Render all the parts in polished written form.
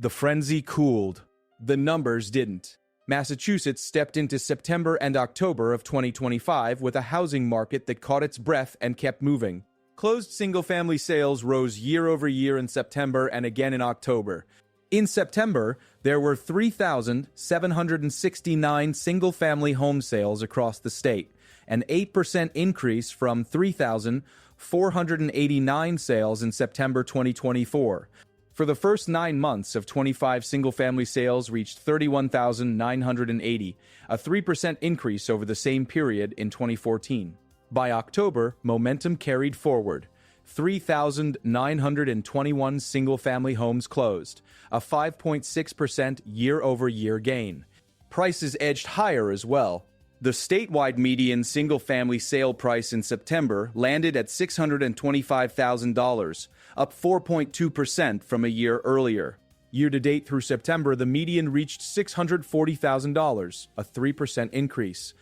The frenzy cooled. The numbers didn't. Massachusetts stepped into September and October of 2025 with a housing market that caught its breath and kept moving. Closed single-family sales rose year over year in September and again in October. In September, there were 3,769 single-family home sales across the state, an 8% increase from 3,489 sales in September 2024. For the first 9 months of 25, single-family sales reached 31,980, a 3% increase over the same period in 2014. By October, momentum carried forward. 3,921 single-family homes closed, a 5.6% year-over-year gain. Prices edged higher as well. The statewide median single-family sale price in September landed at $625,000, up 4.2% from a year earlier. Year-to-date through September, the median reached $640,000, a 3% increase.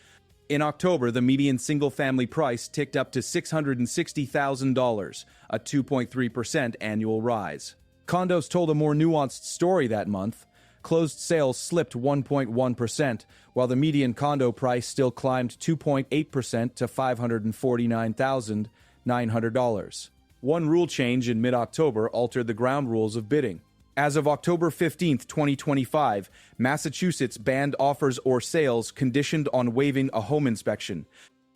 In October, the median single-family price ticked up to $660,000, a 2.3% annual rise. Condos told a more nuanced story that month. Closed sales slipped 1.1%, while the median condo price still climbed 2.8% to $549,900. One rule change in mid-October altered the ground rules of bidding. As of October 15, 2025, Massachusetts banned offers or sales conditioned on waiving a home inspection.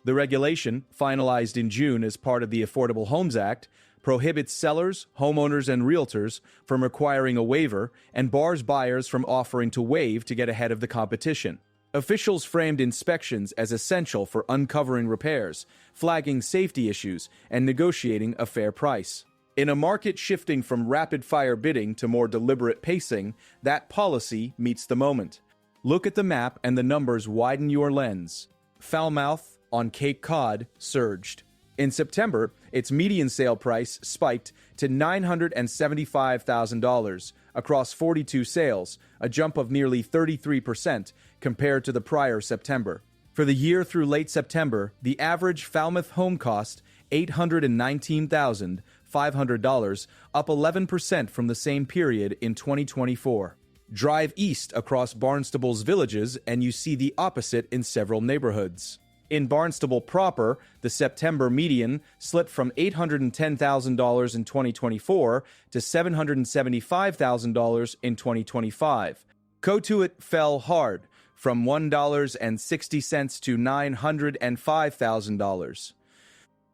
The regulation, finalized in June as part of the Affordable Homes Act, prohibits sellers, homeowners, and realtors from requiring a waiver and bars buyers from offering to waive to get ahead of the competition. Officials framed inspections as essential for uncovering repairs, flagging safety issues, and negotiating a fair price. In a market shifting from rapid-fire bidding to more deliberate pacing, that policy meets the moment. Look at the map and the numbers widen your lens. Falmouth, on Cape Cod, surged. In September, its median sale price spiked to $975,000 across 42 sales, a jump of nearly 33% compared to the prior September. For the year through late September, the average Falmouth home cost $819,500, up 11% from the same period in 2024. Drive east across Barnstable's villages and you see the opposite in several neighborhoods. In Barnstable proper, the September median slipped from $810,000 in 2024 to $775,000 in 2025. Cotuit fell hard, from $1.60 to $905,000.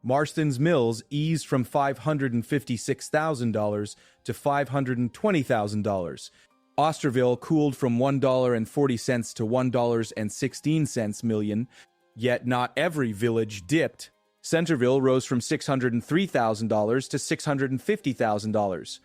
Marston's Mills eased from $556,000 to $520,000. Osterville cooled from $1.40 to $1.16 million, yet not every village dipped. Centerville rose from $603,000 to $650,000.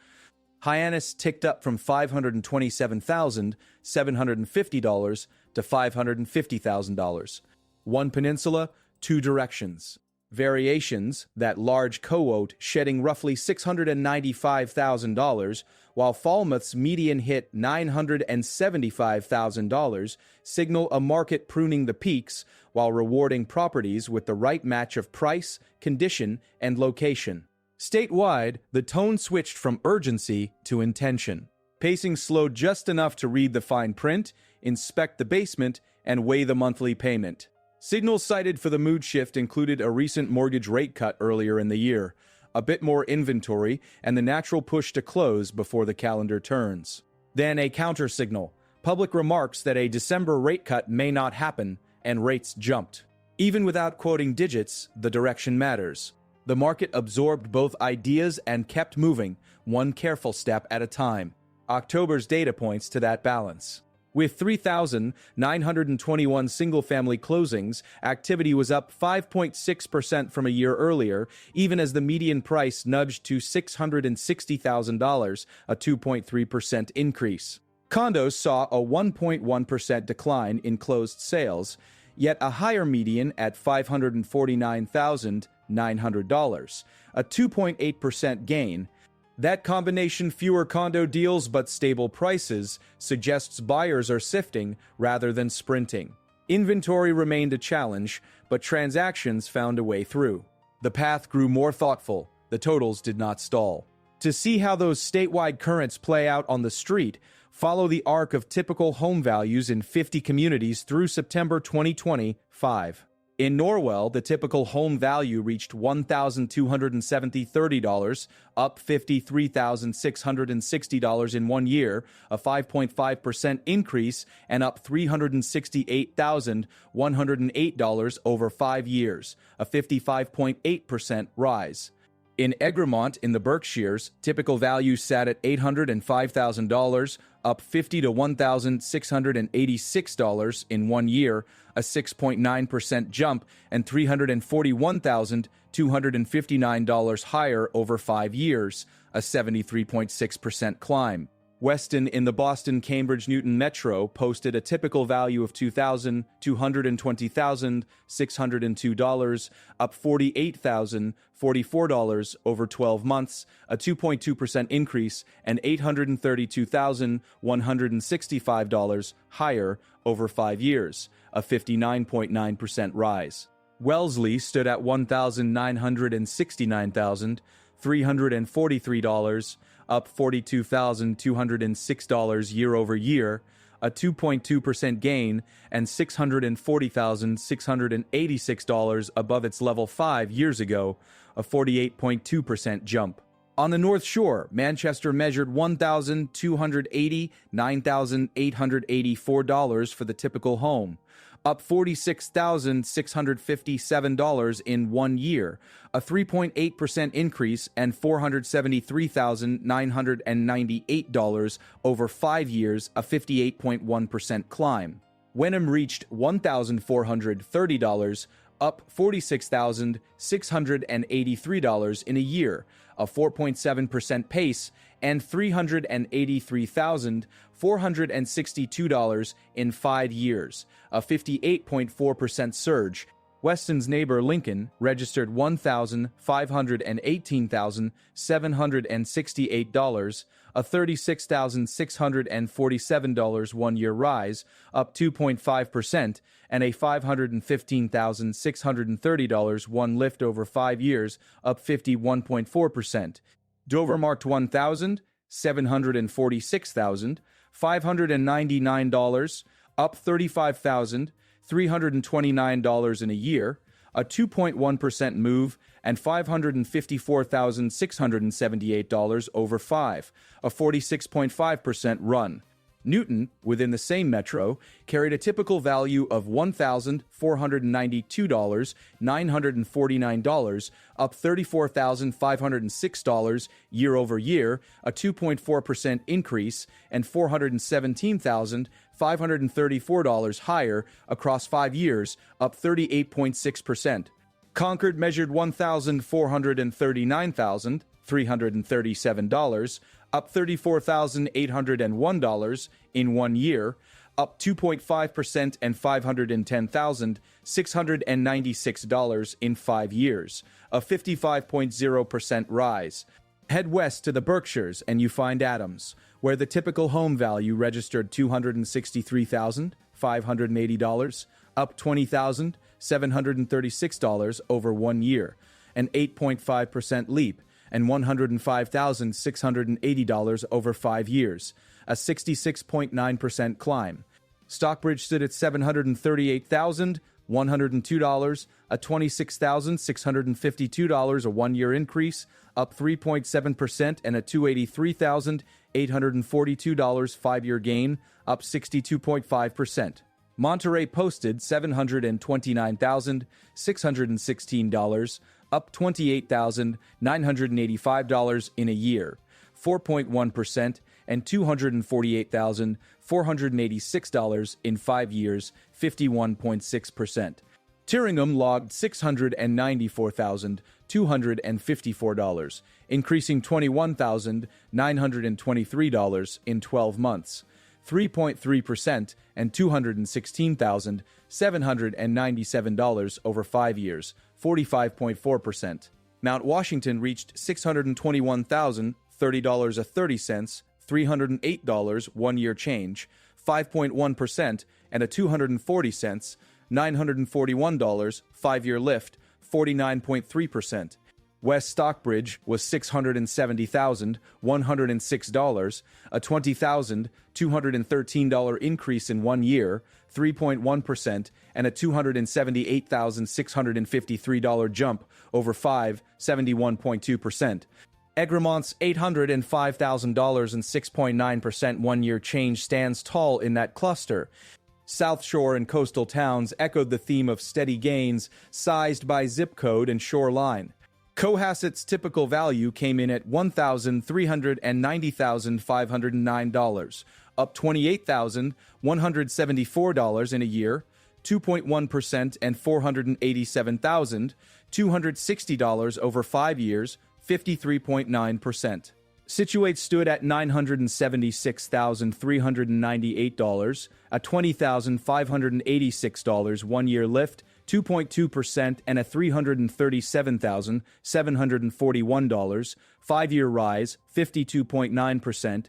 Hyannis ticked up from $527,750 to $550,000. One peninsula, two directions. Variations, that large Cotuit shedding roughly $695,000, while Falmouth's median hit $975,000, signal a market pruning the peaks while rewarding properties with the right match of price, condition, and location. Statewide, the tone switched from urgency to intention. Pacing slowed just enough to read the fine print, inspect the basement, and weigh the monthly payment. Signals cited for the mood shift included a recent mortgage rate cut earlier in the year, a bit more inventory, and the natural push to close before the calendar turns. Then a counter-signal, public remarks that a December rate cut may not happen, and rates jumped. Even without quoting digits, the direction matters. The market absorbed both ideas and kept moving, one careful step at a time. October's data points to that balance. With 3,921 single-family closings, activity was up 5.6% from a year earlier, even as the median price nudged to $660,000, a 2.3% increase. Condos saw a 1.1% decline in closed sales, yet a higher median at $549,900, a 2.8% gain. That combination, fewer condo deals but stable prices, suggests buyers are sifting rather than sprinting. Inventory remained a challenge, but transactions found a way through. The path grew more thoughtful. The totals did not stall. To see how those statewide currents play out on the street, follow the arc of typical home values in 50 communities through September 2025. In Norwell, the typical home value reached $1,270.30, up $53,660 in 1 year, a 5.5% increase, and up $368,108 over 5 years, a 55.8% rise. In Egremont in the Berkshires, typical value sat at $805,000, up $50 to $1,686 in 1 year, a 6.9% jump, and $341,259 higher over 5 years, a 73.6% climb. Weston in the Boston-Cambridge-Newton Metro posted a typical value of $2,220,602, up $48,044 over 12 months, a 2.2% increase, and $832,165 higher over 5 years, a 59.9% rise. Wellesley stood at $1,969,343, up $42,206 year over year, a 2.2% gain, and $640,686 above its level 5 years ago, a 48.2% jump. On the North Shore, Manchester measured $1,289,884 for the typical home, up $46,657 in 1 year, a 3.8% increase, and $473,998 over 5 years, a 58.1% climb. Wenham reached $1,430, up $46,683 in a year, a 4.7% pace, and $383,462 in 5 years, a 58.4% surge. Weston's neighbor Lincoln registered $1,518,768, a $36,647 1-year rise, up 2.5%, and a $515,630 one lift over 5 years, up 51.4%. Dover marked $1,746,599, up $35,329 in a year, a 2.1% move, and $554,678 over 5, a 46.5% run. Newton, within the same metro, carried a typical value of $1,492,949, up $34,506 year over year, a 2.4% increase, and $417,534 higher across 5 years, up 38.6%. Concord measured $1,439,337, up $34,801 in 1 year, up 2.5%, and $510,696 in 5 years, a 55.0% rise. Head west to the Berkshires and you find Adams, where the typical home value registered $263,580, up $20,736 over 1 year, an 8.5% leap, and $105,680 over 5 years, a 66.9% climb. Stockbridge stood at $738,102, a $26,652 a 1-year increase, up 3.7%, and a $283,842 5-year gain, up 62.5%. Monterey posted $729,616, up $28,985 in a year, 4.1%, and $248,486 in 5 years, 51.6%. Tyringham logged $694,254, increasing $21,923 in 12 months, 3.3%, and $216,797 over 5 years, 45.4%. Mount Washington reached $621,030.30, $308 1-year change, 5.1%, and a $240, $941 5-year lift, 49.3%. West Stockbridge was $670,106, a $20,213 increase in 1 year, 3.1%, and a $278,653 jump over 5, 71.2%. Egremont's $805,000 and 6.9% 1-year change stands tall in that cluster. South Shore and coastal towns echoed the theme of steady gains, sized by zip code and shoreline. Cohasset's typical value came in at $1,390,509, up $28,174 in a year, 2.1%, and $487,260 over 5 years, 53.9%. Scituate stood at $976,398, a $20,586 1-year lift, 2.2%, and a $337,741, 5-year rise, 52.9%.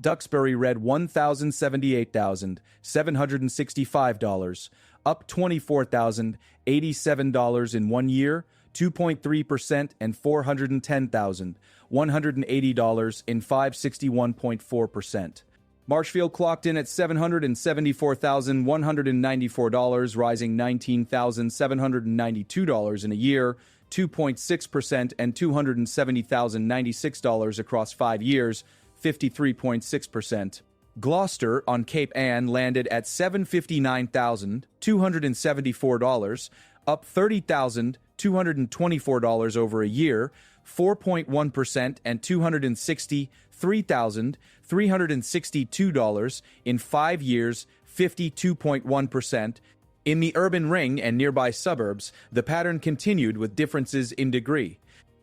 Duxbury read $1,078,765, up $24,087 in 1 year, 2.3%, and $410,180 in 561.4%. Marshfield clocked in at $774,194, rising $19,792 in a year, 2.6%, and $270,096 across 5 years, 53.6%. Gloucester on Cape Ann landed at $759,274, up $30,224 over a year, 4.1%, and $263,362 in 5 years, 52.1%. In the urban ring and nearby suburbs, the pattern continued with differences in degree.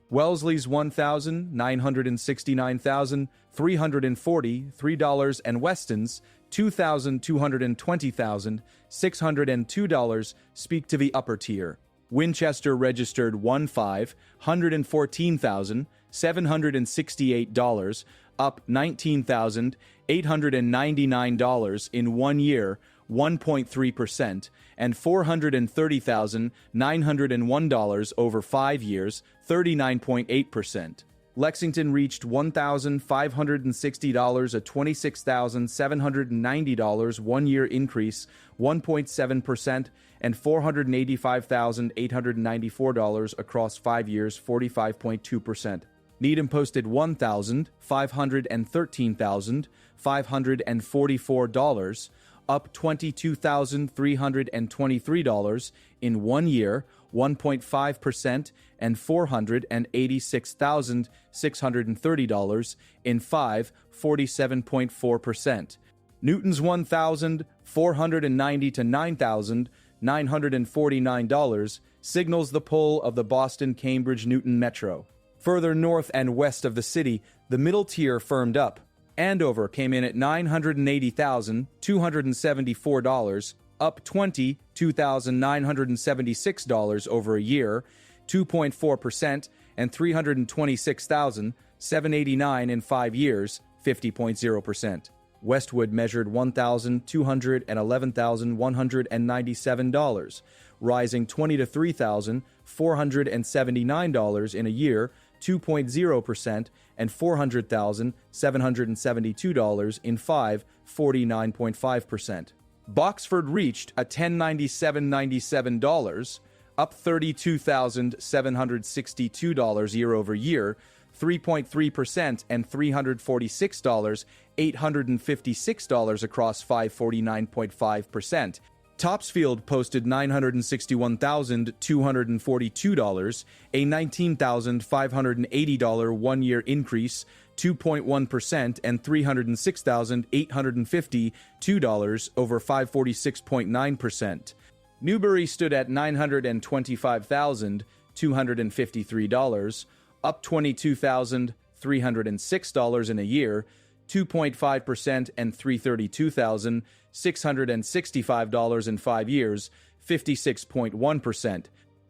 Wellesley's $1,969,343 and Weston's $2,220,602 speak to the upper tier. Winchester registered $1,514,768, up $19,899 in 1 year, 1.3%, and $430,901 over 5 years, 39.8%. Lexington reached $1,560, a $26,790 1-year increase, 1.7%, and $485,894 across 5 years, 45.2%. Needham posted $1,513,544, up $22,323 in 1 year, 1.5%, and $486,630 in 5, 47.4%. Newton's $1,490 to $9,949 signals the pull of the Boston-Cambridge-Newton Metro. Further north and west of the city, the middle tier firmed up. Andover came in at $980,274, up $22,976 over a year, 2.4%, and $326,789 in 5 years, 50.0%. Westwood measured $1,211,197, rising $20 to $3,479 in a year, 2.0%, and $400,772 in 5, 49.5%. Boxford reached a $1,097.97, up $32,762 year over year, 3.3%, and $346,856 across 5, 49.5%. Topsfield posted $961,242, a $19,580 1-year increase, 2.1%, and $306,852 over 546.9%. Newbury stood at $925,253, up $22,306 in a year, 2.5%, and $332,665 in 5 years, 56.1%.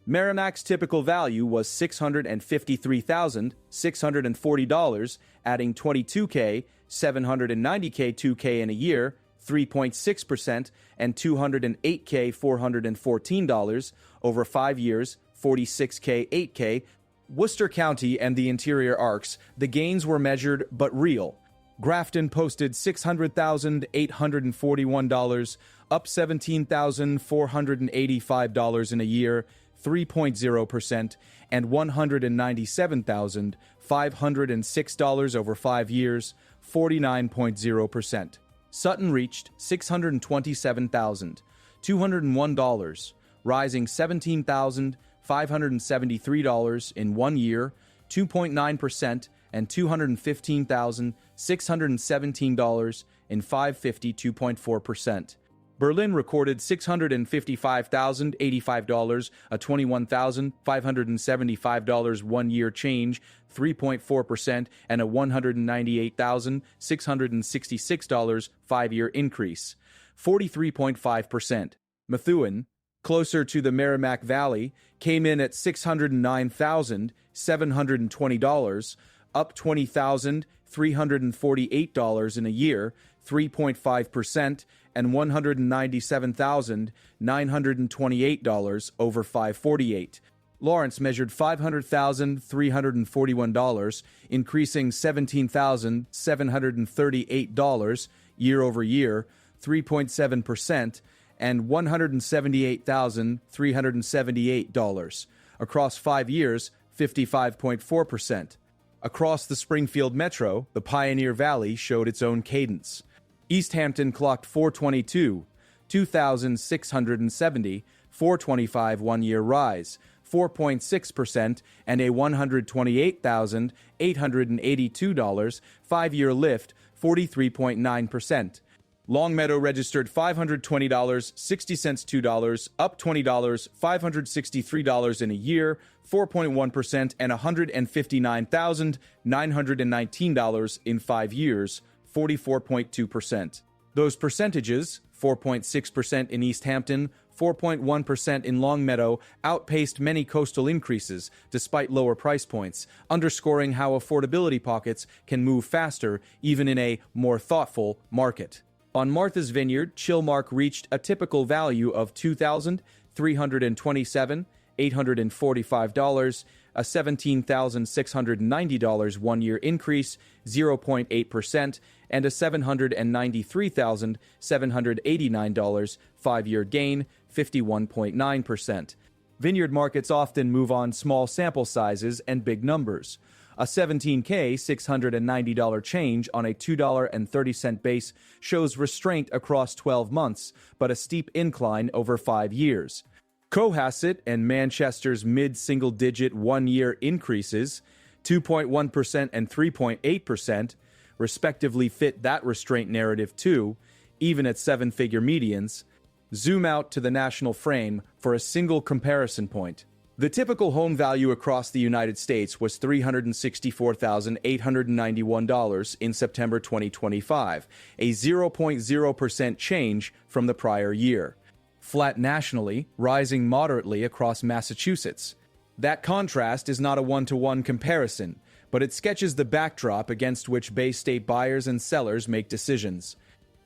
Merrimack's typical value was $653,640, adding $22K, $790K 2K in a year, 3.6%, and $208K $414 over 5 years, $46K 8K, Worcester County and the interior arcs, the gains were measured but real. Grafton posted $600,841, up $17,485 in a year, 3.0%, and $197,506 over 5 years, 49.0%. Sutton reached $627,201, rising $17,573 in 1 year, 2.9%, and $215,617 in 552.4%. Berlin recorded $655,085, a $21,575 one-year change, 3.4%, and a $198,666 five-year increase, 43.5%. Methuen, closer to the Merrimack Valley, came in at $609,720, up $20,348 in a year, 3.5%, and $197,928 over 548. Lawrence measured $500,341, increasing $17,738 year over year, 3.7%, and $178,378. Across 5 years, 55.4%. Across the Springfield Metro, the Pioneer Valley showed its own cadence. East Hampton clocked 422, 2,670, 425 one-year rise, 4.6%, and a $128,882 five-year lift, 43.9%. Longmeadow registered $520.60 $2, up $20, $563 in a year, 4.1%, and $159,919 in 5 years, 44.2%. Those percentages, 4.6% in East Hampton, 4.1% in Longmeadow, outpaced many coastal increases despite lower price points, underscoring how affordability pockets can move faster even in a more thoughtful market. On Martha's Vineyard, Chilmark reached a typical value of $2,327,845, a $17,690 one-year increase, 0.8%, and a $793,789 five-year gain, 51.9%. Vineyard markets often move on small sample sizes and big numbers. A $17,000 $690 change on a $2.30 base shows restraint across 12 months, but a steep incline over 5 years. Cohasset and Manchester's mid-single-digit one-year increases, 2.1% and 3.8%, respectively fit that restraint narrative too, even at seven-figure medians. Zoom out to the national frame for a single comparison point. The typical home value across the United States was $364,891 in September 2025, a 0.0% change from the prior year. Flat nationally, rising moderately across Massachusetts. That contrast is not a one-to-one comparison, but it sketches the backdrop against which Bay State buyers and sellers make decisions.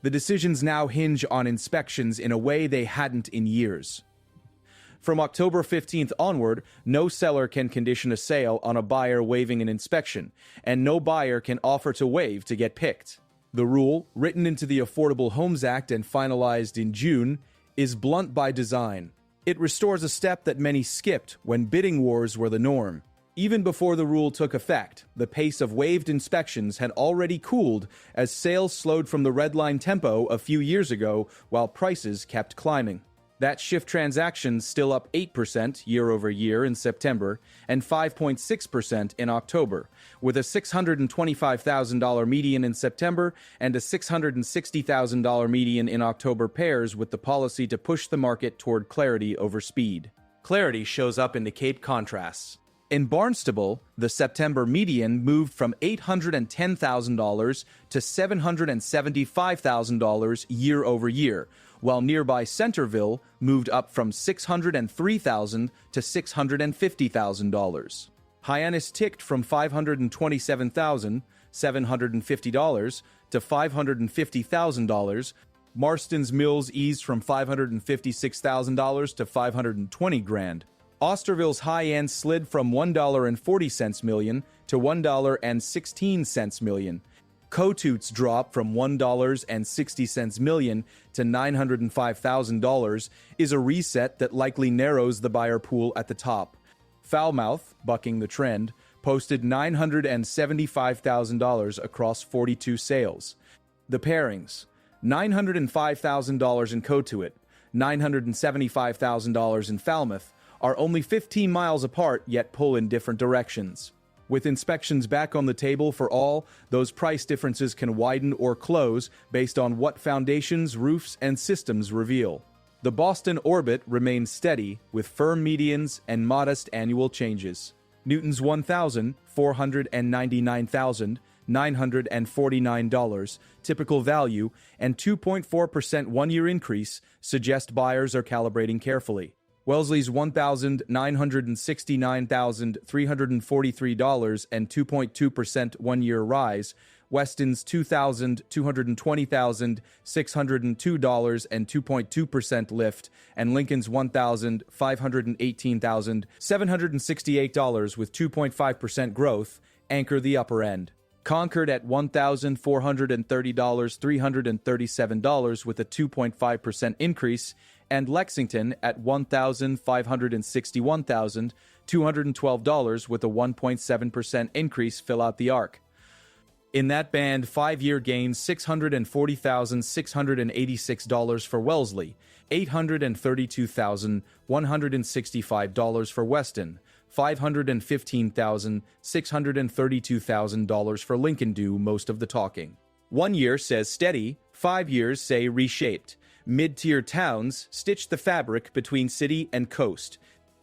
The decisions now hinge on inspections in a way they hadn't in years. From October 15th onward, no seller can condition a sale on a buyer waiving an inspection, and no buyer can offer to waive to get picked. The rule, written into the Affordable Homes Act and finalized in June, is blunt by design. It restores a step that many skipped when bidding wars were the norm. Even before the rule took effect, the pace of waived inspections had already cooled as sales slowed from the redline tempo a few years ago while prices kept climbing. That shift transactions still up 8% year over year in September and 5.6% in October, with a $625,000 median in September and a $660,000 median in October pairs with the policy to push the market toward clarity over speed. Clarity shows up in the Cape contrasts. In Barnstable, the September median moved from $810,000 to $775,000 year over year, while nearby Centerville moved up from $603,000 to $650,000. Hyannis ticked from $527,750 to $550,000. Marston's Mills eased from $556,000 to $520,000. Osterville's high end slid from $1.40 million to $1.16 million. Cotuit's drop from $1.60 million to $905,000 is a reset that likely narrows the buyer pool at the top. Falmouth, bucking the trend, posted $975,000 across 42 sales. The pairings: $905,000 in Cotuit, $975,000 in Falmouth, are only 15 miles apart yet pull in different directions. With inspections back on the table for all, those price differences can widen or close based on what foundations, roofs, and systems reveal. The Boston orbit remains steady with firm medians and modest annual changes. Newton's $1,499,949 typical value and 2.4% one-year increase suggest buyers are calibrating carefully. Wellesley's $1,969,343 and 2.2% one-year rise, Weston's $2,220,602 and 2.2% lift, and Lincoln's $1,518,768 with 2.5% growth anchor the upper end. Concord at $1,430, $337 with a 2.5% increase, and Lexington at $1,561,212 with a 1.7% increase fill out the arc. In that band, 5-year gains $640,686 for Wellesley, $832,165 for Weston, $515,632 for Lincoln do most of the talking. 1 year says steady, 5 years say reshaped. Mid-tier towns stitch the fabric between city and coast.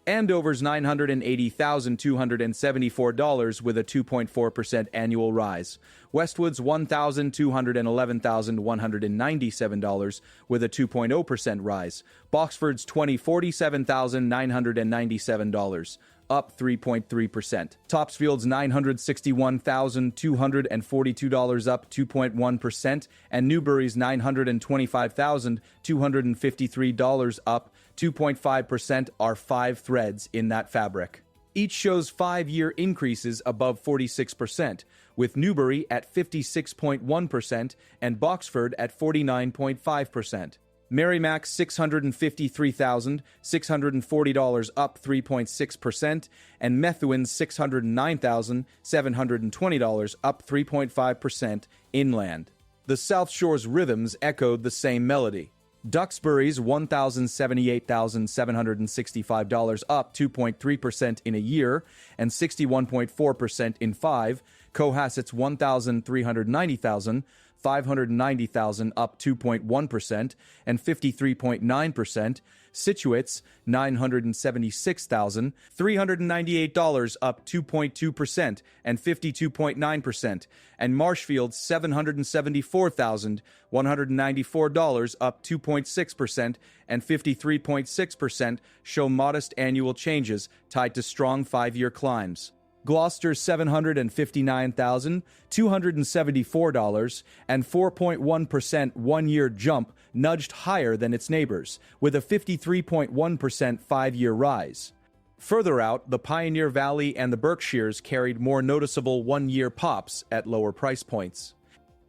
Andover's $980,274 with a 2.4% annual rise. Westwood's $1,211,197 with a 2.0% rise. Boxford's $2,047,997, up 3.3%. Topsfield's $961,242, up 2.1%, and Newbury's $925,253, up 2.5% are 5 threads in that fabric. Each shows 5-year increases above 46%, with Newbury at 56.1% and Boxford at 49.5%. Merrimack's $653,640, up 3.6%, and Methuen $609,720, up 3.5% inland. The South Shore's rhythms echoed the same melody. Duxbury's $1,078,765, up 2.3% in a year and 61.4% in 5. Cohasset's $1,390,590, up 2.1% and 53.9%. Scituate's $976,398, up 2.2% and 52.9%, and Marshfield's $774,194, up 2.6% and 53.6%, show modest annual changes tied to strong 5-year climbs. Gloucester's $759,274 and 4.1% one-year jump nudged higher than its neighbors, with a 53.1% 5-year rise. Further out, the Pioneer Valley and the Berkshires carried more noticeable one-year pops at lower price points.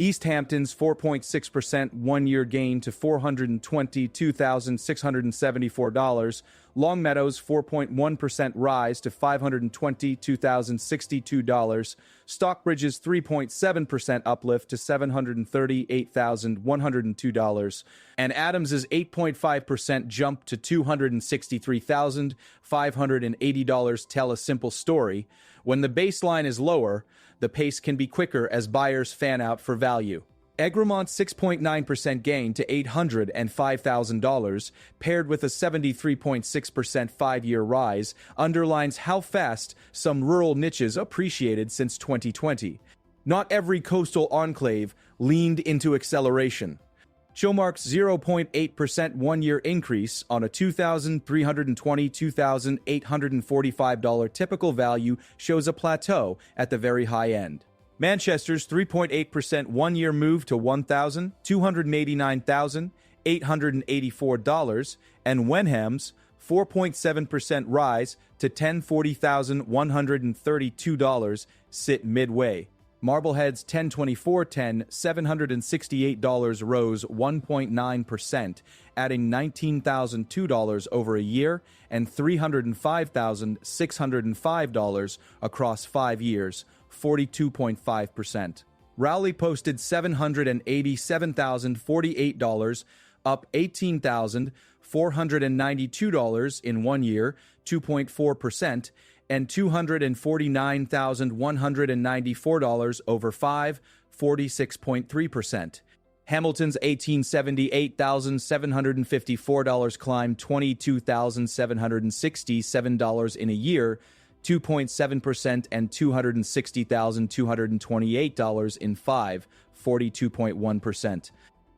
East Hampton's 4.6% one-year gain to $422,674, Longmeadow's 4.1% rise to $522,062, Stockbridge's 3.7% uplift to $738,102, and Adams's 8.5% jump to $263,580 tell a simple story. When the baseline is lower, the pace can be quicker as buyers fan out for value. Egremont's 6.9% gain to $805,000, paired with a 73.6% 5-year rise, underlines how fast some rural niches appreciated since 2020. Not every coastal enclave leaned into acceleration. Showmark's 0.8% one-year increase on a $2,320–$2,845 typical value shows a plateau at the very high end. Manchester's 3.8% one-year move to $1,289,884, and Wenham's 4.7% rise to $1040,132 sit midway. Marblehead's 1024-10 $768 rose 1.9%, adding $19,002 over a year and $305,605 across 5 years, 42.5%. Rowley posted $787,048, up $18,492 in 1 year, 2.4%, and $249,194 over 5, 46.3%. Hamilton's $1,878,754 climbed $22,767 in a year, 2.7%, and $260,228 in 5, 42.1%.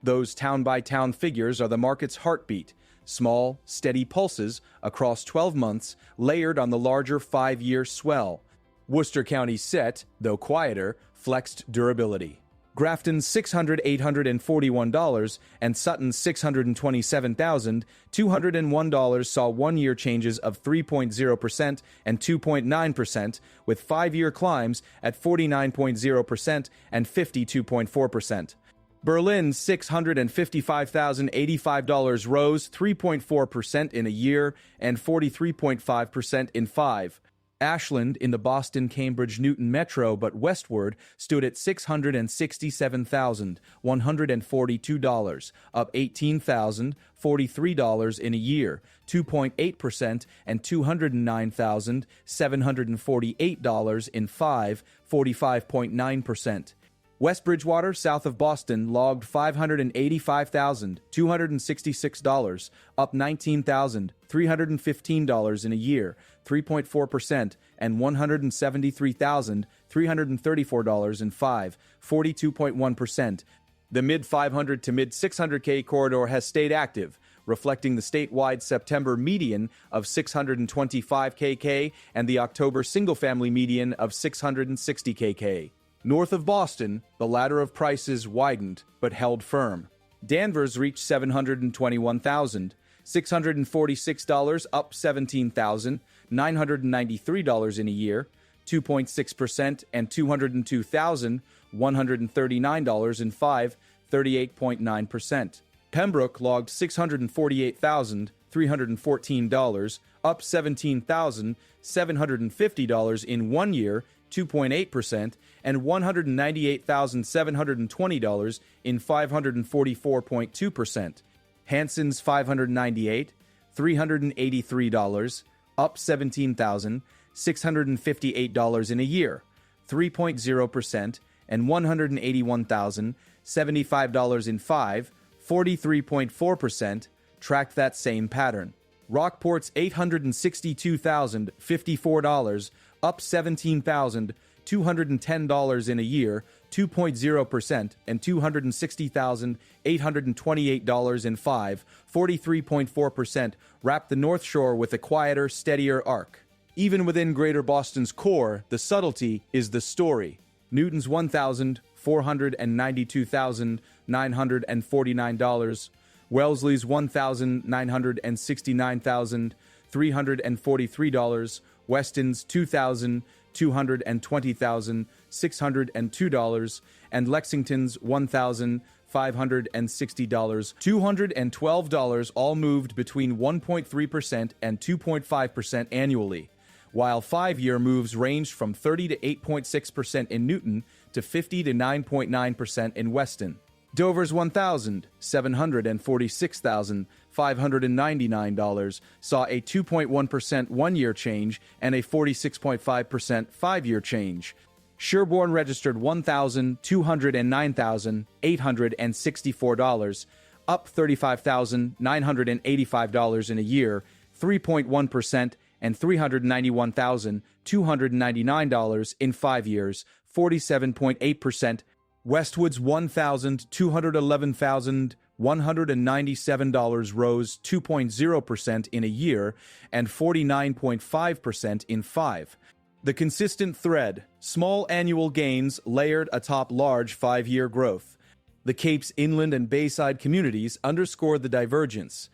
Those town-by-town figures are the market's heartbeat, small, steady pulses across 12 months layered on the larger 5-year swell. Worcester County's set, though quieter, flexed durability. Grafton's $600,841 and Sutton's $627,201 saw 1-year changes of 3.0% and 2.9%, with 5-year climbs at 49.0% and 52.4%. Berlin's $655,085 rose 3.4% in a year and 43.5% in 5. Ashland in the Boston-Cambridge-Newton metro but westward stood at $667,142, up $18,043 in a year, 2.8%, and $209,748 in 5, 45.9%. West Bridgewater, south of Boston, logged $585,266, up $19,315 in a year, 3.4%, and $173,334 in 5, 42.1%. The mid-500 to mid-600K corridor has stayed active, reflecting the statewide September median of 625 KK and the October single-family median of 660 KK. North of Boston, the ladder of prices widened but held firm. Danvers reached $721,646, up $17,993 in a year, 2.6%, and $202,139 in 5, 38.9%. Pembroke logged $648,314, up $17,750 in 1 year, 2.8%, and $198,720 in 544.2%. Hanson's $598,383, up $17,658 in a year, 3.0%, and $181,075 in 5, 43.4%, tracked that same pattern. Rockport's $862,054, up $17,210 in a year, 2.0%, and $260,828 in 5, 43.4%, wrapped the North Shore with a quieter, steadier arc. Even within Greater Boston's core, the subtlety is the story. Newton's $1,492,949, Wellesley's $1,969,343, Weston's $2,220,602, and Lexington's $1,560. $212 all moved between 1.3% and 2.5% annually, while 5-year moves ranged from 30 to 8.6% in Newton to 50 to 9.9% in Weston. Dover's $1,746,599 saw a 2.1% 1-year change and a 46.5% 5-year change. Sherborne registered $1,209,864, up $35,985 in a year, 3.1%, and $391,299 in 5 years, 47.8%. Westwood's $1,211,197 rose 2.0% in a year and 49.5% in 5. The consistent thread, small annual gains layered atop large 5-year growth. The Cape's inland and bayside communities underscore the divergence.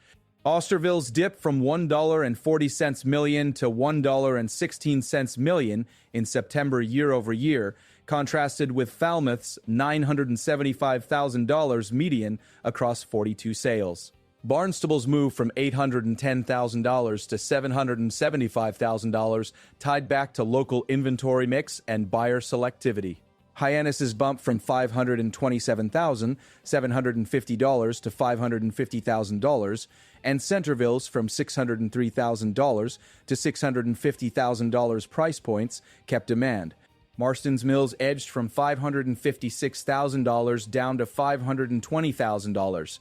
Osterville's dip from $1.40 million to $1.16 million in September year over year, contrasted with Falmouth's $975,000 median across 42 sales. Barnstable's move from $810,000 to $775,000 tied back to local inventory mix and buyer selectivity. Hyannis's bump from $527,750 to $550,000, and Centerville's from $603,000 to $650,000 price points kept demand. Marston's Mills edged from $556,000 down to $520,000.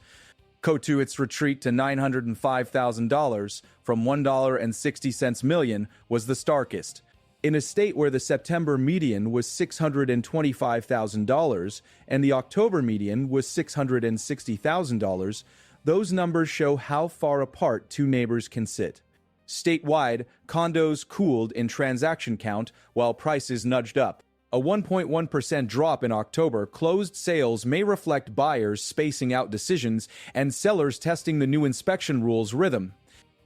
Cotuit's retreat to $905,000 from $1.60 million was the starkest. In a state where the September median was $625,000 and the October median was $660,000, those numbers show how far apart two neighbors can sit. Statewide, condos cooled in transaction count while prices nudged up. A 1.1% drop in October closed sales may reflect buyers spacing out decisions and sellers testing the new inspection rules rhythm.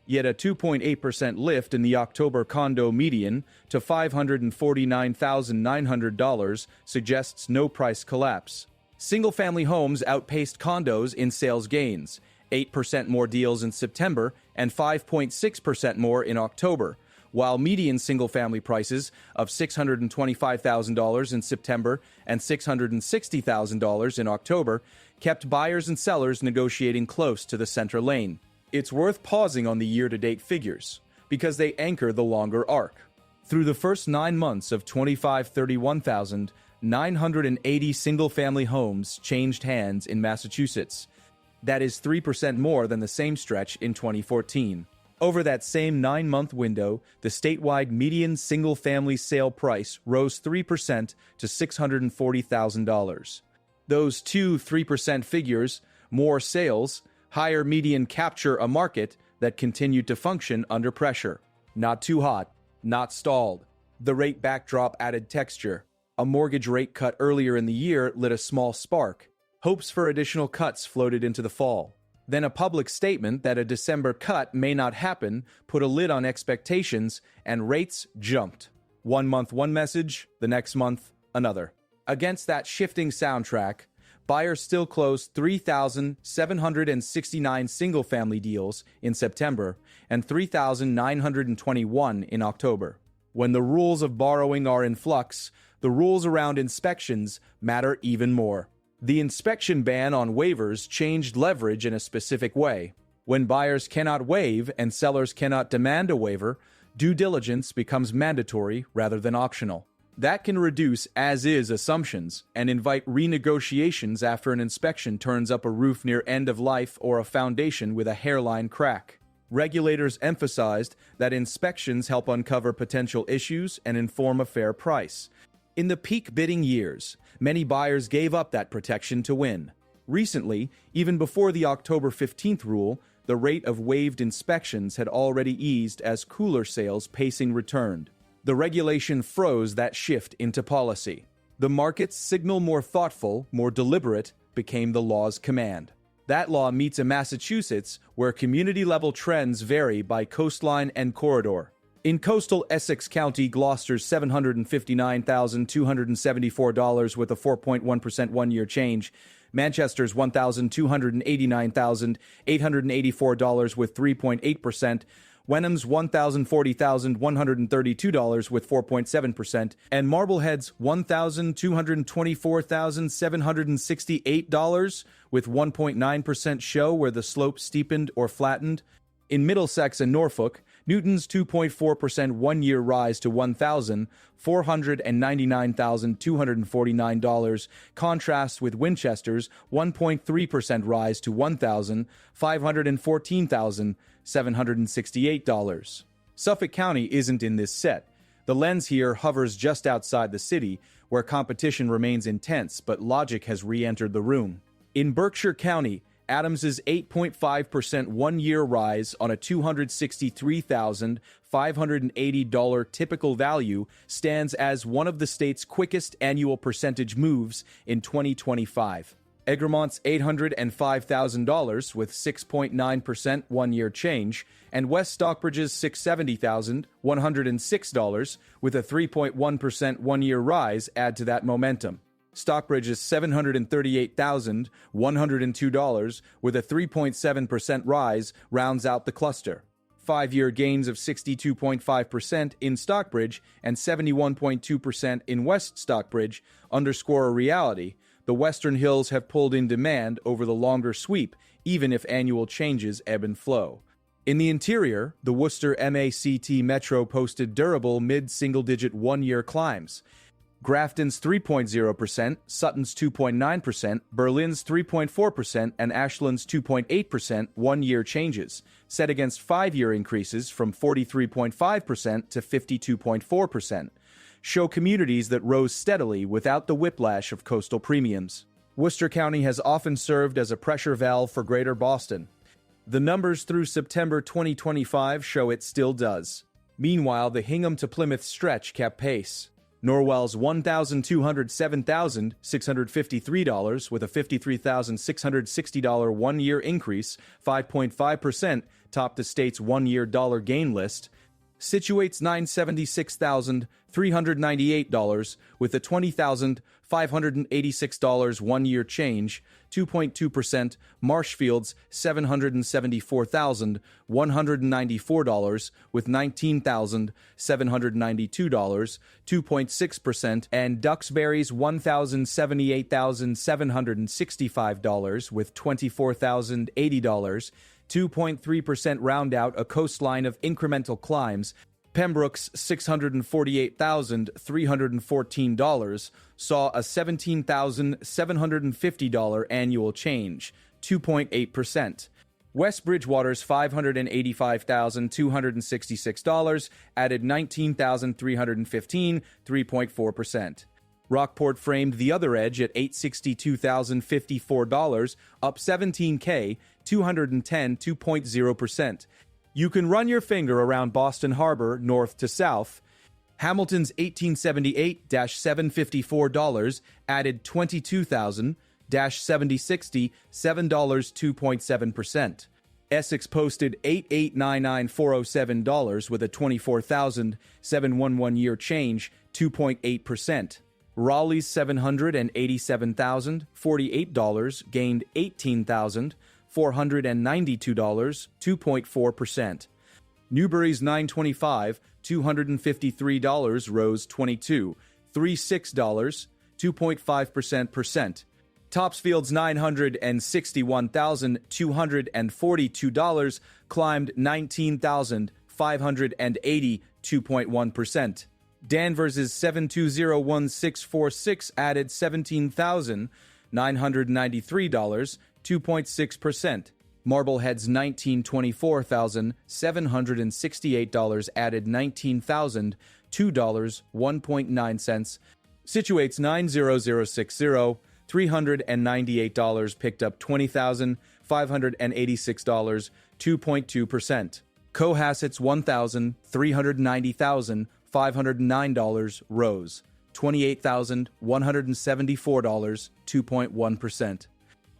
Yet a 2.8% lift in the October condo median to $549,900 suggests no price collapse. Single-family homes outpaced condos in sales gains, 8% more deals in September and 5.6% more in October, while median single-family prices of $625,000 in September and $660,000 in October kept buyers and sellers negotiating close to the center lane. It's worth pausing on the year-to-date figures, because they anchor the longer arc. Through the first 9 months of 31,980 single-family homes changed hands in Massachusetts. That is 3% more than the same stretch in 2014. Over that same 9-month window, the statewide median single-family sale price rose 3% to $640,000. Those two 3% figures, more sales, higher median capture a market that continued to function under pressure. Not too hot, not stalled. The rate backdrop added texture. A mortgage rate cut earlier in the year lit a small spark. Hopes for additional cuts floated into the fall. Then a public statement that a December cut may not happen put a lid on expectations, and rates jumped. 1 month one message, the next month another. Against that shifting soundtrack, buyers still closed 3,769 single-family deals in September and 3,921 in October. When the rules of borrowing are in flux, the rules around inspections matter even more. The inspection ban on waivers changed leverage in a specific way. When buyers cannot waive and sellers cannot demand a waiver, due diligence becomes mandatory rather than optional. That can reduce as-is assumptions and invite renegotiations after an inspection turns up a roof near end of life or a foundation with a hairline crack. Regulators emphasized that inspections help uncover potential issues and inform a fair price. In the peak bidding years, many buyers gave up that protection to win. Recently, even before the October 15th rule, the rate of waived inspections had already eased as cooler sales pacing returned. The regulation froze that shift into policy. The market's signal more thoughtful, more deliberate, became the law's command. That law meets a Massachusetts where community-level trends vary by coastline and corridor. In coastal Essex County, Gloucester's $759,274 with a 4.1% one-year change, Manchester's $1,289,884 with 3.8%, Wenham's $1,040,132 with 4.7%, and Marblehead's $1,224,768 with 1.9% show where the slope steepened or flattened. In Middlesex and Norfolk, Newton's 2.4% one-year rise to $1,499,249 contrasts with Winchester's 1.3% rise to $1,514,768. Suffolk County isn't in this set. The lens here hovers just outside the city, where competition remains intense, but logic has re-entered the room. In Berkshire County, Adams's 8.5% one-year rise on a $263,580 typical value stands as one of the state's quickest annual percentage moves in 2025. Egremont's $805,000 with 6.9% one-year change, and West Stockbridge's $670,106 with a 3.1% one-year rise add to that momentum. Stockbridge's $738,102 with a 3.7% rise rounds out the cluster. 5-year gains of 62.5% in Stockbridge and 71.2% in West Stockbridge underscore a reality: the Western Hills have pulled in demand over the longer sweep, even if annual changes ebb and flow. In the interior, the Worcester MACT Metro posted durable mid-single-digit one-year climbs. Grafton's 3.0%, Sutton's 2.9%, Berlin's 3.4%, and Ashland's 2.8% one-year changes, set against 5-year increases from 43.5% to 52.4%, show communities that rose steadily without the whiplash of coastal premiums. Worcester County has often served as a pressure valve for Greater Boston. The numbers through September 2025 show it still does. Meanwhile, the Hingham to Plymouth stretch kept pace. Norwell's $1,207,653 with a $53,660 one-year increase, 5.5%, topped the state's one-year dollar gain list. Situate's $976,398 with a $20,586 one-year change, 2.2%. Marshfield's $774,194 with $19,792, 2.6%, and Duxbury's $1,078,765 with $24,080, 2.3% round out a coastline of incremental climbs. Pembroke's $648,314 saw a $17,750 annual change, 2.8%. West Bridgewater's $585,266 added $19,315, 3.4%. Rockport framed the other edge at $862,054, up $17K, 210, 2.0%. You can run your finger around Boston Harbor north to south. Hamilton's $1878-$754 added $22,000-$7060, $7, 2.7%. Essex posted $8,899,407 with a $24,711 year change, 2.8%. Raleigh's $787,048 gained $18,492, 2.4%. Newbury's $925,253 rose $22,360, 2.5%. Topsfield's $961,242 climbed $19,580, 2.1%. Danvers's $720,1646 added $17,993, 2.6%. Marblehead's $1924,768 added $19,002, $1.9. Situate's $90060, $398 picked up $20,586, 2.2%. Cohasset's $1,390,509 rose $28,174, 2.1%.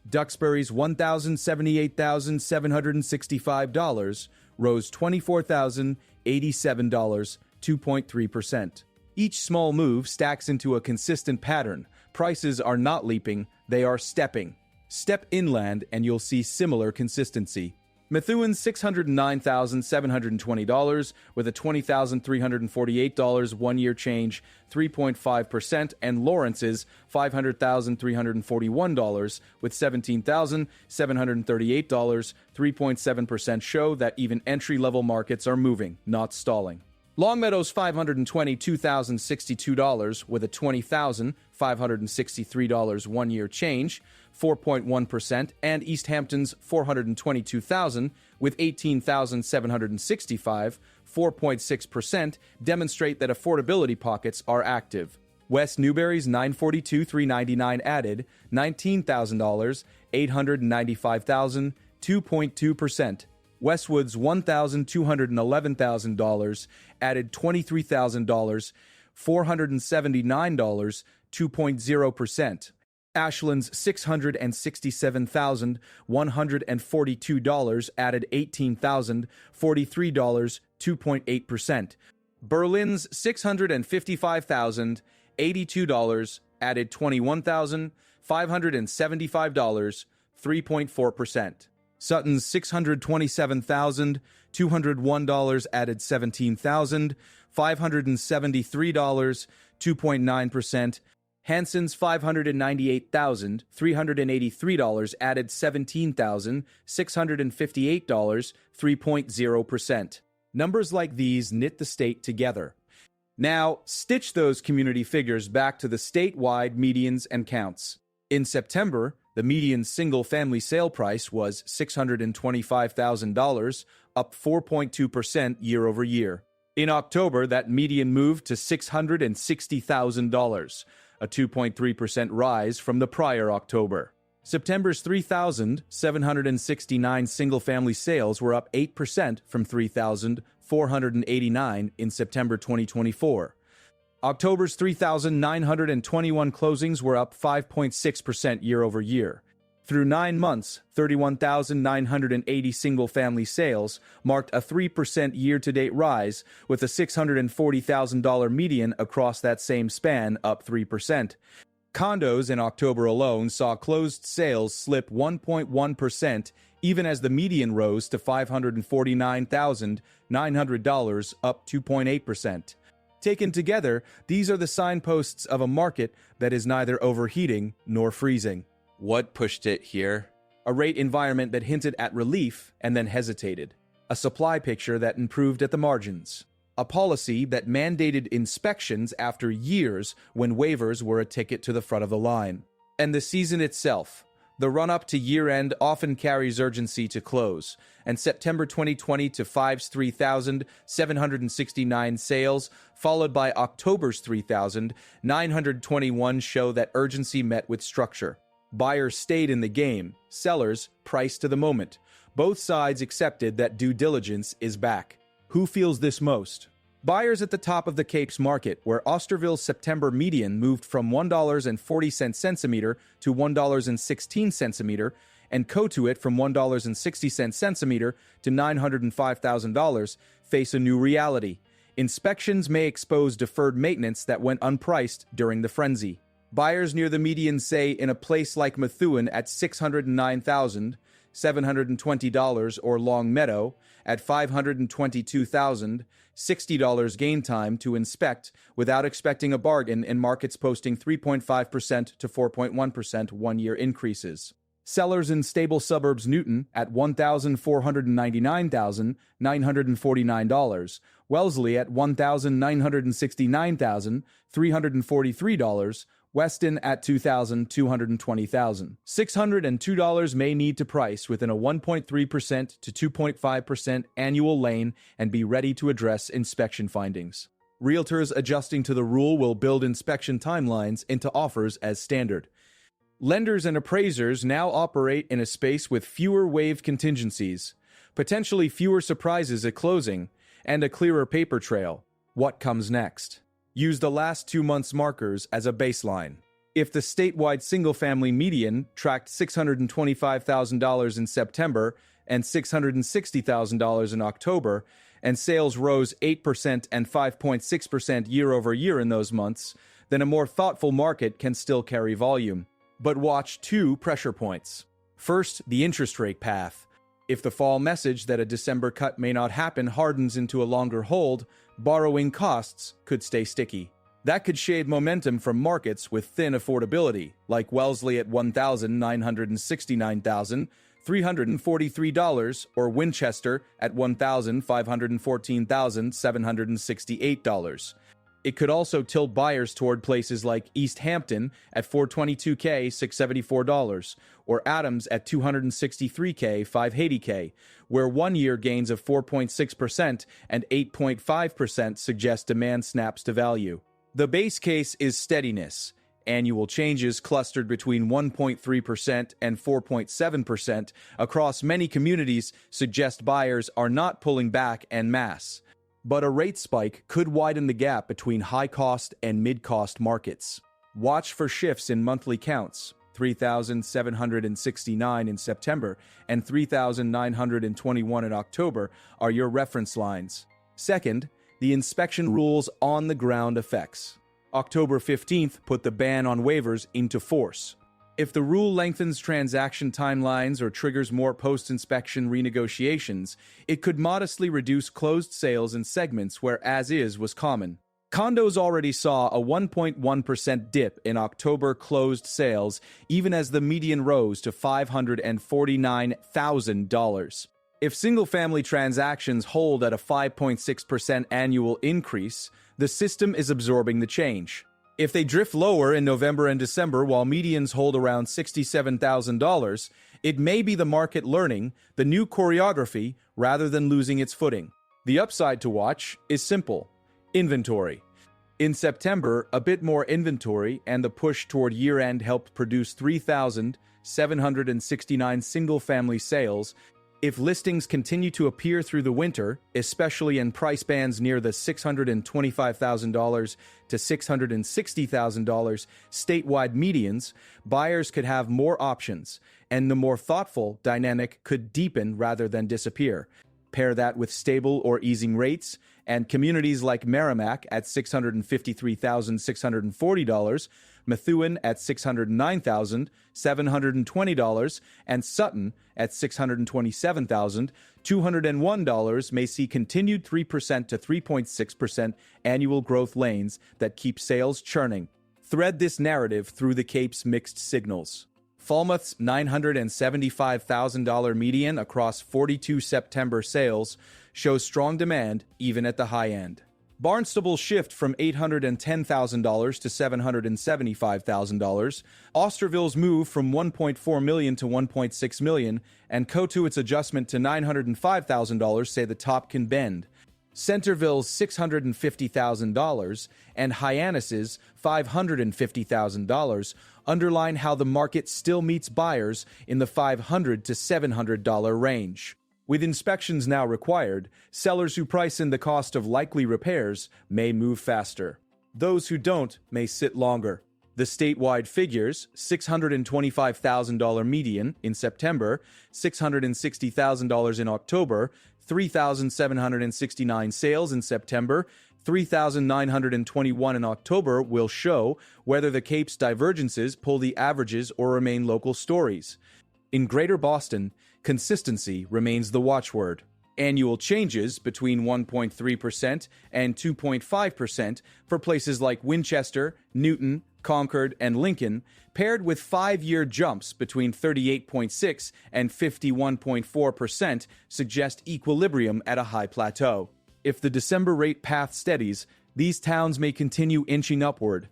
Duxbury's $1,078,765 rose $24,087, 2.3%. Each small move stacks into a consistent pattern. Prices are not leaping, they are stepping. Step inland and you'll see similar consistency. Methuen's $609,720 with a $20,348 one-year change, 3.5%, and Lawrence's $500,341 with $17,738, 3.7% show that even entry-level markets are moving, not stalling. Longmeadow's $522,062 with a $20,563 one-year change, 4.1%, and East Hampton's $422,000 with $18,765, 4.6%, demonstrate that affordability pockets are active. West Newbury's $942,399 added $19,000, $895,000, 2.2%. Westwood's $1,211,000 added $23,000, $479, 2.0%. Ashland's $667,142 added $18,043, 2.8%. Berlin's $655,082 added $21,575, 3.4%. Sutton's $627,201 added $17,573, 2.9%. Hanson's $598,383 added $17,658, 3.0%. Numbers like these knit the state together. Now, stitch those community figures back to the statewide medians and counts. In September, the median single-family sale price was $625,000, up 4.2% year-over-year. In October, that median moved to $660,000, a 2.3% rise from the prior October. September's 3,769 single-family sales were up 8% from 3,489 in September 2024. October's 3,921 closings were up 5.6% year-over-year. Through 9 months, 31,980 single-family sales marked a 3% year-to-date rise, with a $640,000 median across that same span up 3%. Condos in October alone saw closed sales slip 1.1%, even as the median rose to $549,900, up 2.8%. Taken together, these are the signposts of a market that is neither overheating nor freezing. What pushed it here? A rate environment that hinted at relief and then hesitated. A supply picture that improved at the margins. A policy that mandated inspections after years when waivers were a ticket to the front of the line. And the season itself. The run-up to year-end often carries urgency to close, and September 2020 to 5's 3,769 sales, followed by October's 3,921 show that urgency met with structure. Buyers stayed in the game, sellers priced to the moment. Both sides accepted that due diligence is back. Who feels this most? Buyers at the top of the Capes market, where Osterville's September median moved from $1.40 centimeter to $1.16 centimeter, and Cotuit from $1.60 centimeter to $905,000, face a new reality. Inspections may expose deferred maintenance that went unpriced during the frenzy. Buyers near the median say in a place like Methuen at $609,720 or Long Meadow at $522,000, $60 gain time to inspect without expecting a bargain in markets posting 3.5% to 4.1% one-year increases. Sellers in stable suburbs Newton at $1,499,949, Wellesley at $1,969,343, Weston at $2,220,000. $602 may need to price within a 1.3% to 2.5% annual lane and be ready to address inspection findings. Realtors adjusting to the rule will build inspection timelines into offers as standard. Lenders and appraisers now operate in a space with fewer waived contingencies, potentially fewer surprises at closing, and a clearer paper trail. What comes next? Use the last 2 months' markers as a baseline. If the statewide single-family median tracked $625,000 in September and $660,000 in October, and sales rose 8% and 5.6% year-over-year in those months, then a more thoughtful market can still carry volume. But watch 2 pressure points. First, the interest rate path. If the fall message that a December cut may not happen hardens into a longer hold, borrowing costs could stay sticky. That could shade momentum from markets with thin affordability, like Wellesley at $1,969,343 or Winchester at $1,514,768. It could also tilt buyers toward places like East Hampton at $422K, $674, or Adams at $263K, $580K, where one-year gains of 4.6% and 8.5% suggest demand snaps to value. The base case is steadiness. Annual changes clustered between 1.3% and 4.7% across many communities suggest buyers are not pulling back en masse. But a rate spike could widen the gap between high-cost and mid-cost markets. Watch for shifts in monthly counts. 3,769 in September and 3,921 in October are your reference lines. Second, the inspection rules on the ground effects. October 15th put the ban on waivers into force. If the rule lengthens transaction timelines or triggers more post-inspection renegotiations, it could modestly reduce closed sales in segments where as-is was common. Condos already saw a 1.1% dip in October closed sales, even as the median rose to $549,000. If single-family transactions hold at a 5.6% annual increase, the system is absorbing the change. If they drift lower in November and December while medians hold around $67,000, it may be the market learning the new choreography rather than losing its footing. The upside to watch is simple: inventory. In September, a bit more inventory and the push toward year-end helped produce 3,769 single-family sales. If listings continue to appear through the winter, especially in price bands near the $625,000 to $660,000 statewide medians, buyers could have more options, and the more thoughtful dynamic could deepen rather than disappear. Pair that with stable or easing rates, and communities like Merrimack at $653,640, Methuen at $609,720, and Sutton at $627,201 may see continued 3% to 3.6% annual growth lanes that keep sales churning. Thread this narrative through the Cape's mixed signals. Falmouth's $975,000 median across 42 September sales shows strong demand even at the high end. Barnstable's shift from $810,000 to $775,000, Osterville's move from $1.4 million to $1.6 million, and Cotuit's adjustment to $905,000 say the top can bend. Centerville's $650,000 and Hyannis's $550,000 underline how the market still meets buyers in the $500 to $700 range. With inspections now required, sellers who price in the cost of likely repairs may move faster. Those who don't may sit longer. The statewide figures: $625,000 median in September, $660,000 in October, 3,769 sales in September, 3,921 in October will show whether the Cape's divergences pull the averages or remain local stories. In Greater Boston, consistency remains the watchword. Annual changes between 1.3% and 2.5% for places like Winchester, Newton, Concord, and Lincoln, paired with 5-year jumps between 38.6% and 51.4%, suggest equilibrium at a high plateau. If the December rate path steadies, these towns may continue inching upward.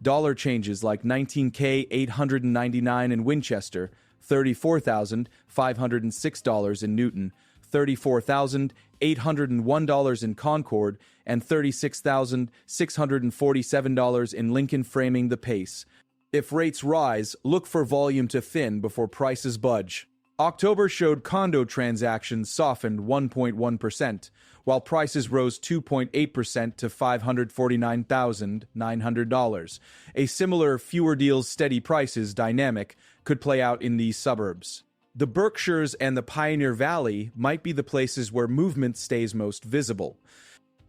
Dollar changes like $19,899 in Winchester, $34,506 in Newton, $34,801 in Concord, and $36,647 in Lincoln framing the pace. If rates rise, look for volume to thin before prices budge. October showed condo transactions softened 1.1%, while prices rose 2.8% to $549,900. A similar fewer deals, steady prices dynamic could play out in these suburbs. The Berkshires and the Pioneer Valley might be the places where movement stays most visible.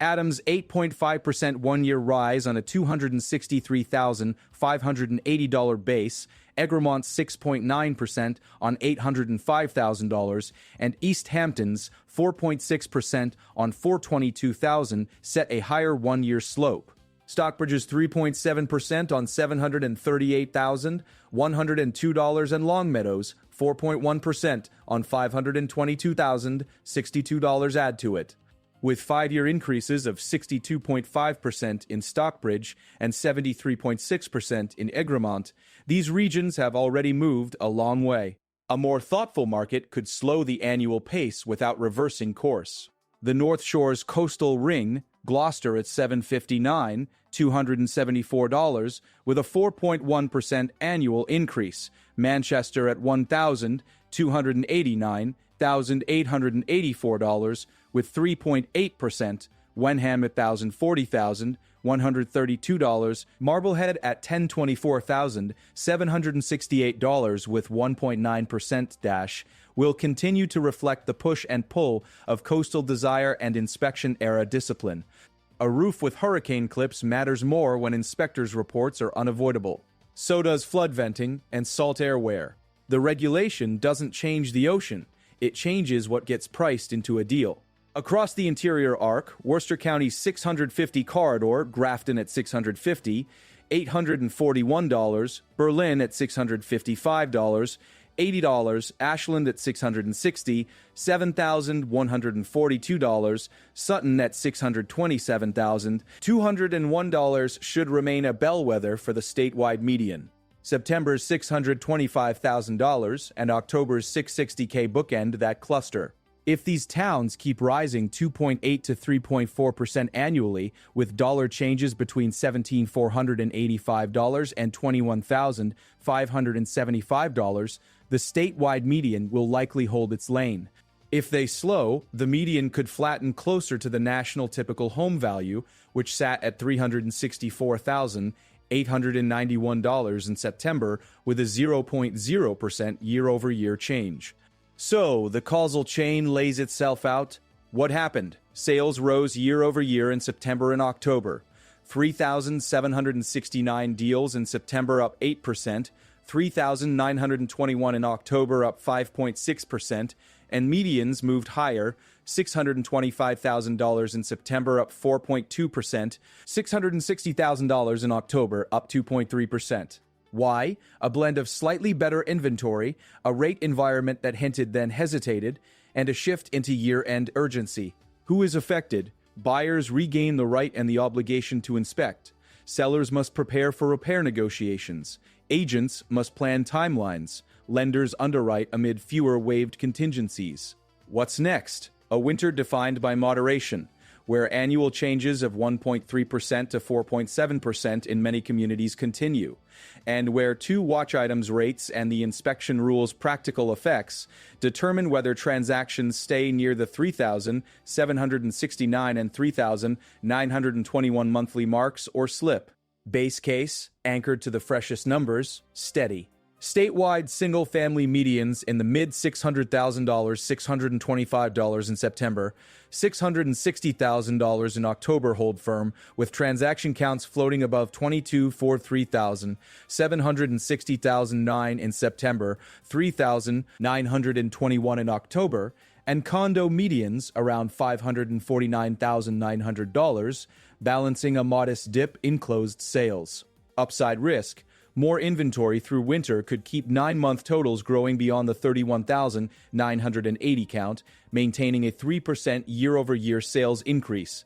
Adams' 8.5% one-year rise on a $263,580 base, Egremont's 6.9% on $805,000, and East Hampton's 4.6% on $422,000 set a higher one-year slope. Stockbridge's 3.7% on $738,102 and Longmeadow's 4.1% on $522,062 add to it. With 5-year increases of 62.5% in Stockbridge and 73.6% in Egremont, these regions have already moved a long way. A more thoughtful market could slow the annual pace without reversing course. The North Shore's coastal ring, Gloucester at $759, $274, with a 4.1% annual increase. Manchester at $1,289, $1,884, with 3.8%. Wenham at $1,040,000, $132, Marblehead at $124,768 with 1.9% dash, will continue to reflect the push and pull of coastal desire and inspection-era discipline. A roof with hurricane clips matters more when inspectors' reports are unavoidable. So does flood venting and salt air wear. The regulation doesn't change the ocean. It changes what gets priced into a deal. Across the interior arc, Worcester County's 650 corridor, Grafton at $650, $841, Berlin at $655, $80, Ashland at $660, $7,142, Sutton at $627,000, $201 should remain a bellwether for the statewide median. September's $625,000 and October's $660K bookend that cluster. If these towns keep rising 2.8 to 3.4% annually, with dollar changes between $17,485 and $21,575, the statewide median will likely hold its lane. If they slow, the median could flatten closer to the national typical home value, which sat at $364,891 in September, with a 0.0% year-over-year change. So, the causal chain lays itself out. What happened? Sales rose year-over-year in September and October. 3,769 deals in September, up 8%, 3,921 in October, up 5.6%, and medians moved higher, $625,000 in September, up 4.2%, $660,000 in October, up 2.3%. Why? A blend of slightly better inventory, a rate environment that hinted then hesitated, and a shift into year-end urgency. Who is affected? Buyers regain the right and the obligation to inspect. Sellers must prepare for repair negotiations. Agents must plan timelines. Lenders underwrite amid fewer waived contingencies. What's next? A winter defined by moderation, where annual changes of 1.3% to 4.7% in many communities continue, and where two watch items rates and the inspection rule's practical effects determine whether transactions stay near the 3,769 and 3,921 monthly marks or slip. Base case, anchored to the freshest numbers, steady. Statewide single-family medians in the mid-$600,000, $625 in September, $660,000 in October hold firm, with transaction counts floating above 22,43,000, $760,009 in September, $3,921 in October, and condo medians around $549,900, balancing a modest dip in closed sales. Upside risk. More inventory through winter could keep 9-month totals growing beyond the 31,980 count, maintaining a 3% year-over-year sales increase.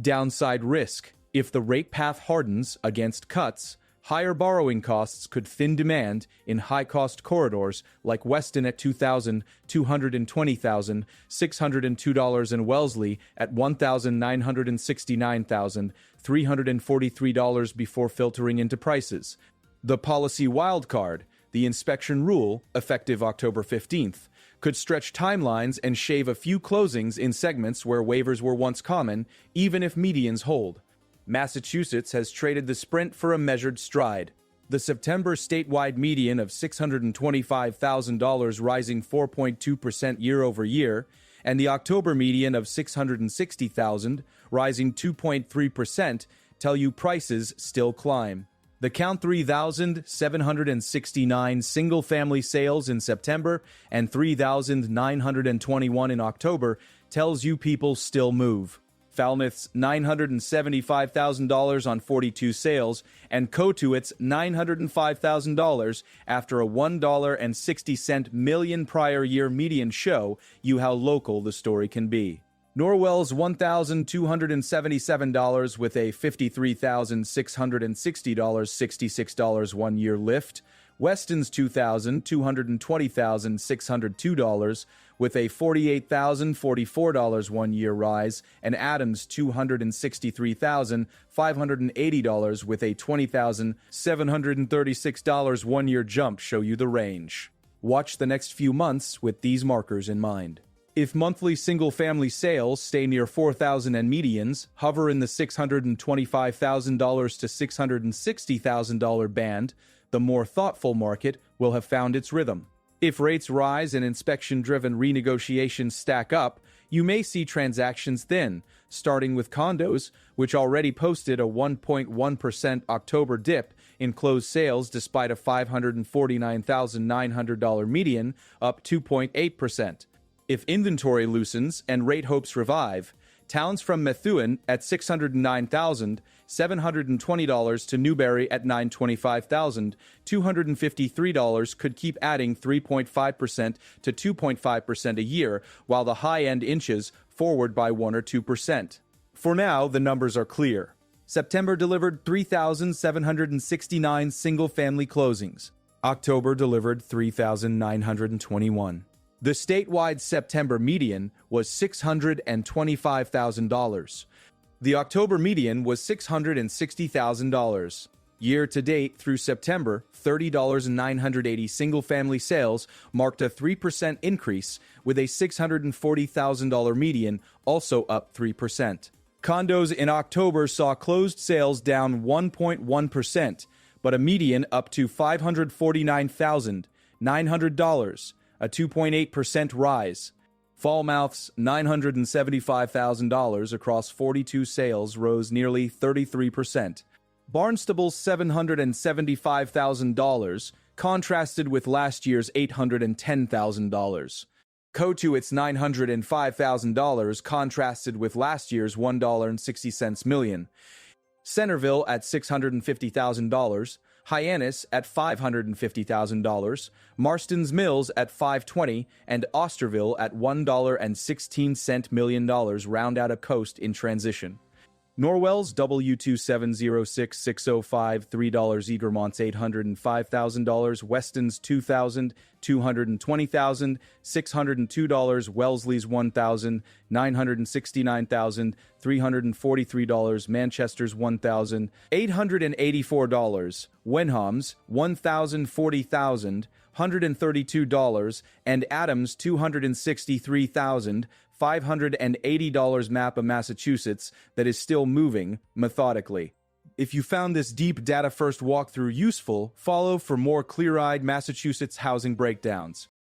Downside risk. If the rate path hardens against cuts, higher borrowing costs could thin demand in high-cost corridors like Weston at $2,220,000, $602 in Wellesley at $1,969,000, $343 before filtering into prices. The policy wildcard, the inspection rule, effective October 15th, could stretch timelines and shave a few closings in segments where waivers were once common, even if medians hold. Massachusetts has traded the sprint for a measured stride. The September statewide median of $625,000 rising 4.2% year-over-year, and the October median of $660,000 rising 2.3% tell you prices still climb. The count 3,769 single-family sales in September and 3,921 in October tells you people still move. Falmouth's $975,000 on 42 sales and Cotuit's $905,000 after a $1.60 million prior year median show you how local the story can be. Norwell's $1,277 with a $53,660 $66 one-year lift, Weston's $2,220,602 with a $48,044 one-year rise, and Adams' $263,580 with a $20,736 one-year jump show you the range. Watch the next few months with these markers in mind. If monthly single-family sales stay near 4,000 and medians hover in the $625,000 to $660,000 band, the more thoughtful market will have found its rhythm. If rates rise and inspection-driven renegotiations stack up, you may see transactions thin, starting with condos, which already posted a 1.1% October dip in closed sales despite a $549,900 median, up 2.8%. If inventory loosens and rate hopes revive, towns from Methuen at $609,720 to Newberry at $925,253 could keep adding 3.5% to 2.5% a year, while the high-end inches forward by 1 or 2%. For now, the numbers are clear. September delivered 3,769 single-family closings. October delivered 3,921. The statewide September median was $625,000. The October median was $660,000. Year-to-date through September, $30,980 single-family sales marked a 3% increase, with a $640,000 median also up 3%. Condos in October saw closed sales down 1.1%, but a median up to $549,900, a 2.8% rise. Falmouth's $975,000 across 42 sales rose nearly 33%. Barnstable's $775,000 contrasted with last year's $810,000. Cotuit's $905,000 contrasted with last year's $1.60 million. Centerville at $650,000, Hyannis at $550,000, Marston's Mills at $520,000, and Osterville at $1.16 million round out a coast in transition. Norwell's W2706605 $3, Eagremont's $805,000, Weston's $2,000, $220,000, $602, Wellesley's $1,000, $969,000, $343, Manchester's $1,000, $884, Wenham's $1,040,000, $132, and Adams $263,580 map of Massachusetts that is still moving methodically. If you found this deep data-first walkthrough useful, follow for more clear-eyed Massachusetts housing breakdowns.